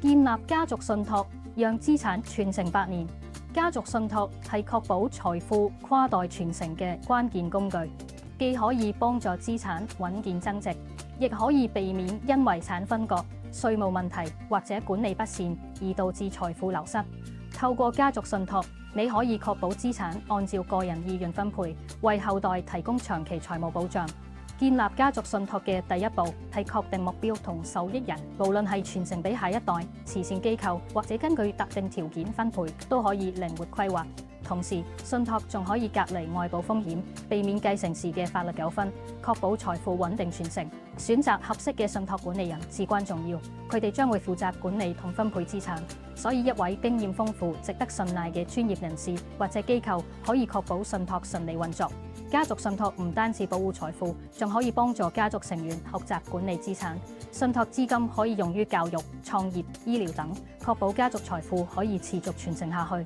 建立家族信託，讓資產傳承百年。家族信託係確保財富跨代傳承嘅關鍵工具，既可以幫助資產穩健增值，亦可以避免因遺產分割、稅務問題或者管理不善而導致財富流失。透過家族信託，你可以確保資產按照個人意願分配，為後代提供長期財務保障。建立家族信託嘅第一步係確定目標同受益人，無論係傳承俾下一代、慈善機構或者根據特定條件分配，都可以靈活規劃。同時，信託仲可以隔離外部風險，避免繼承時嘅法律糾紛，確保財富穩定傳承。選擇合適嘅信託管理人至關重要，佢哋將會負責管理同分配資產。所以，一位經驗豐富、值得信賴嘅專業人士或者機構可以確保信託順利運作。家族信託唔單止保護財富，仲可以幫助家族成員學習管理資產。信託資金可以用於教育、創業、醫療等，確保家族財富可以持續傳承下去。